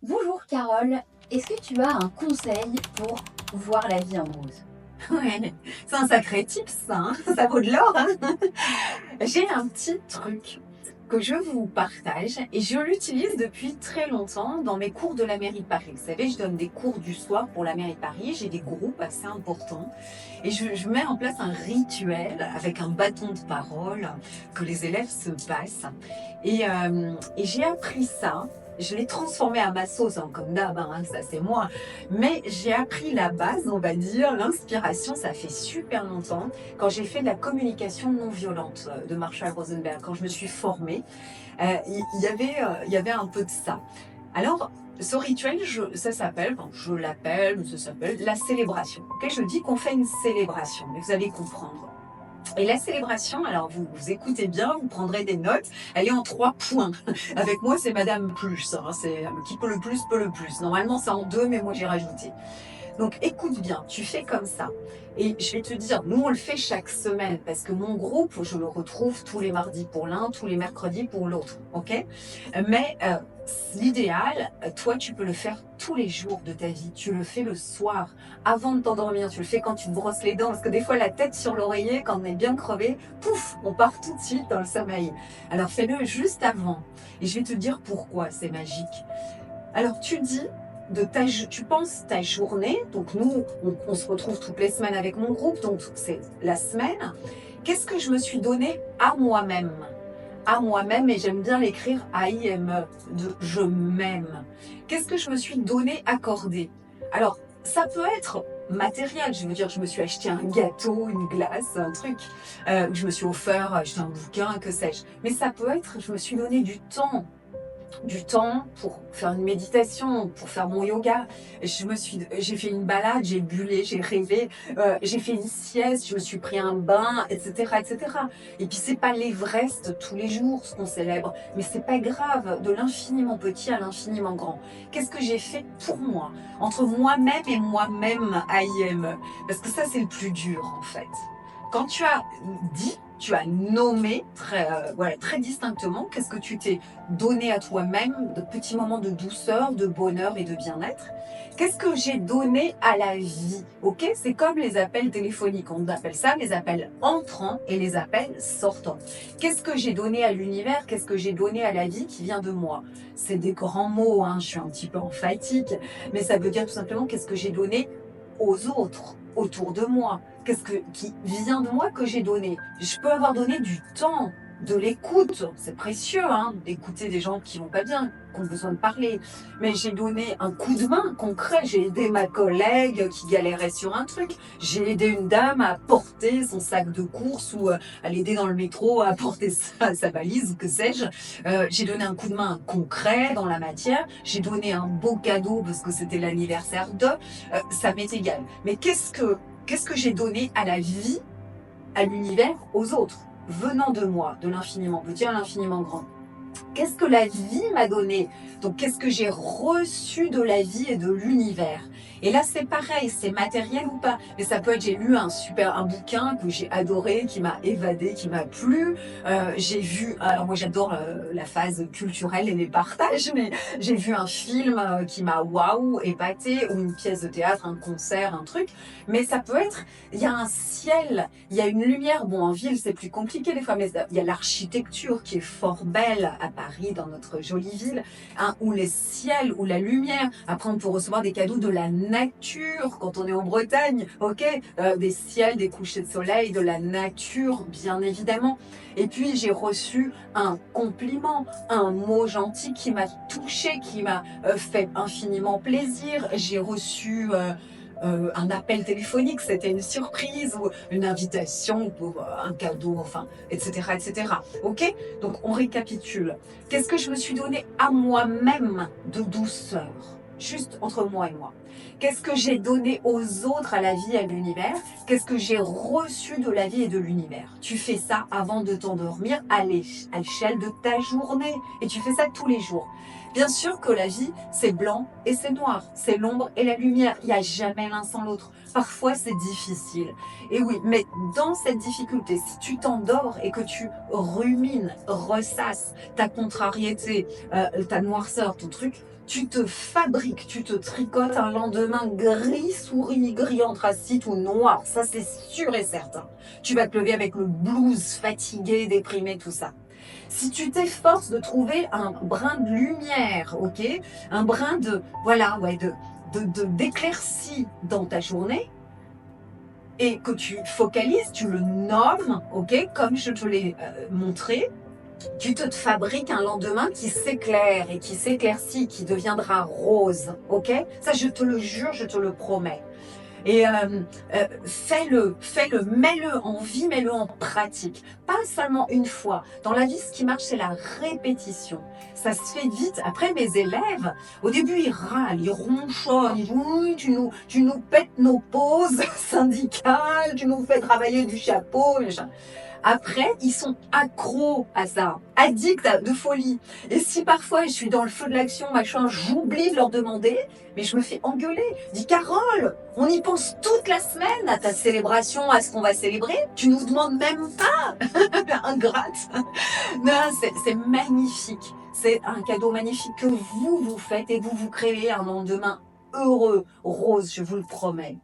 Bonjour Carole, est-ce que tu as un conseil pour voir la vie en rose? Ouais, c'est un sacré tip ça, hein, ça vaut de l'or, hein. J'ai un petit truc que je vous partage et je l'utilise depuis très longtemps dans mes cours de la mairie de Paris. Vous savez, je donne des cours du soir pour la mairie de Paris, j'ai des groupes assez importants et je mets en place un rituel avec un bâton de parole que les élèves se passent. Et j'ai appris ça. Je l'ai transformé à ma sauce, hein, comme d'hab, hein, ça c'est moi. Mais j'ai appris la base, on va dire, l'inspiration, ça fait super longtemps, quand j'ai fait de la communication non violente de Marshall Rosenberg, quand je me suis formée, il y avait un peu de ça. Alors, ce rituel, ça s'appelle, enfin, je l'appelle, ça s'appelle la célébration. Ok, je dis qu'on fait une célébration, mais vous allez comprendre. Et la célébration, alors vous écoutez bien, vous prendrez des notes, elle est en 3 points. Avec moi, c'est Madame Plus, hein, c'est qui peut le plus, peut le plus. Normalement, c'est en 2, mais moi j'ai rajouté. Donc écoute bien, tu fais comme ça. Et je vais te dire, nous on le fait chaque semaine parce que mon groupe, je le retrouve tous les mardis pour l'un, tous les mercredis pour l'autre. Ok. Mais l'idéal, toi tu peux le faire tous les jours de ta vie. Tu le fais le soir, avant de t'endormir. Tu le fais quand tu te brosses les dents parce que des fois la tête sur l'oreiller, quand on est bien crevé, pouf, on part tout de suite dans le sommeil. Alors fais-le juste avant. Et je vais te dire pourquoi c'est magique. Alors tu dis tu penses ta journée, donc nous on se retrouve toutes les semaines avec mon groupe, donc c'est la semaine. Qu'est-ce que je me suis donné à moi-même? À moi-même, et j'aime bien l'écrire AIME, de je m'aime. Qu'est-ce que je me suis donné, accordé? Alors ça peut être matériel, je veux dire, je me suis acheté un gâteau, une glace, un truc, je me suis offert, acheté un bouquin, que sais-je. Mais ça peut être, je me suis donné du temps pour faire une méditation, pour faire mon yoga. J'ai fait une balade, j'ai bullé, j'ai rêvé, j'ai fait une sieste, je me suis pris un bain, etc., etc. Et puis c'est pas l'Everest tous les jours ce qu'on célèbre, mais c'est pas grave, de l'infiniment petit à l'infiniment grand. Qu'est-ce que j'ai fait pour moi, entre moi-même et moi-même IM? Parce que ça c'est le plus dur en fait. Quand tu as dit, tu as nommé voilà, très distinctement qu'est-ce que tu t'es donné à toi-même, de petits moments de douceur, de bonheur et de bien-être. Qu'est-ce que j'ai donné à la vie? Ok, c'est comme les appels téléphoniques. On appelle ça les appels entrants et les appels sortants. Qu'est-ce que j'ai donné à l'univers? Qu'est-ce que j'ai donné à la vie qui vient de moi? C'est des grands mots, hein, je suis un petit peu emphatique, mais ça veut dire tout simplement qu'est-ce que j'ai donné aux autres, autour de moi. Qui vient de moi que j'ai donné? Je peux avoir donné du temps, de l'écoute, c'est précieux, hein, d'écouter des gens qui vont pas bien, qui ont besoin de parler. Mais j'ai donné un coup de main concret, j'ai aidé ma collègue qui galérait sur un truc, j'ai aidé une dame à porter son sac de course ou à l'aider dans le métro à porter sa valise ou que sais-je. J'ai donné un coup de main concret dans la matière, j'ai donné un beau cadeau parce que c'était l'anniversaire ça m'est égal. Mais qu'est-ce que j'ai donné à la vie, à l'univers, aux autres, venant de moi, de l'infiniment petit à l'infiniment grand? Qu'est-ce que la vie m'a donné? Donc, qu'est-ce que j'ai reçu de la vie et de l'univers? Et là, c'est pareil, c'est matériel ou pas. Mais ça peut être, j'ai lu un bouquin que j'ai adoré, qui m'a évadé, qui m'a plu. J'ai vu, alors moi j'adore la phase culturelle et les partages, mais j'ai vu un film qui m'a waouh, épaté, ou une pièce de théâtre, un concert, un truc. Mais ça peut être, il y a un ciel, il y a une lumière. Bon, en ville, c'est plus compliqué des fois, mais il y a l'architecture qui est fort belle à Paris, dans notre jolie ville, hein, où les ciels, où la lumière. Après, on peut recevoir des cadeaux de la nature quand on est en Bretagne, ok, des ciels, des couchers de soleil, de la nature, bien évidemment. Et puis, j'ai reçu un compliment, un mot gentil qui m'a touché, qui m'a fait infiniment plaisir. J'ai reçu un appel téléphonique, c'était une surprise ou une invitation pour un cadeau, enfin, etc., etc. Ok? Donc on récapitule. Qu'est-ce que je me suis donné à moi-même de douceur, juste entre moi et moi? Qu'est-ce que j'ai donné aux autres, à la vie, à l'univers? Qu'est-ce que j'ai reçu de la vie et de l'univers? Tu fais ça avant de t'endormir à l'échelle de ta journée et tu fais ça tous les jours. Bien sûr que la vie, c'est blanc et c'est noir, c'est l'ombre et la lumière. Il n'y a jamais l'un sans l'autre. Parfois, c'est difficile. Et oui, mais dans cette difficulté, si tu t'endors et que tu rumines, ressasses ta contrariété, ta noirceur, ton truc, Tu te fabriques, tu te tricotes un lendemain gris souris, gris anthracite ou noir. Ça, c'est sûr et certain. Tu vas te lever avec le blues, fatigué, déprimé, tout ça. Si tu t'efforces de trouver un brin de lumière, ok, un brin de, voilà, ouais, d'éclaircie dans ta journée, et que tu focalises, tu le nommes, ok, comme je te l'ai montré, tu te fabriques un lendemain qui s'éclaire et qui s'éclaircit, qui deviendra rose, ok? Ça, je te le jure, je te le promets. Et fais-le, mets-le en vie, mets-le en pratique. Pas seulement une fois. Dans la vie, ce qui marche, c'est la répétition. Ça se fait vite. Après, mes élèves, au début, ils râlent, ils ronchonnent, ils disent oui, tu nous pètes nos pauses syndicales, tu nous fais travailler du chapeau, machin. Après, ils sont accros à ça, addicts de folie. Et si parfois je suis dans le feu de l'action, machin, j'oublie de leur demander, mais je me fais engueuler. Je dis Carole, on y pense toute la semaine à ta célébration, à ce qu'on va célébrer. Tu nous demandes même pas, ingrate. Non, c'est magnifique. C'est un cadeau magnifique que vous vous faites et vous vous créez un lendemain heureux, rose, je vous le promets.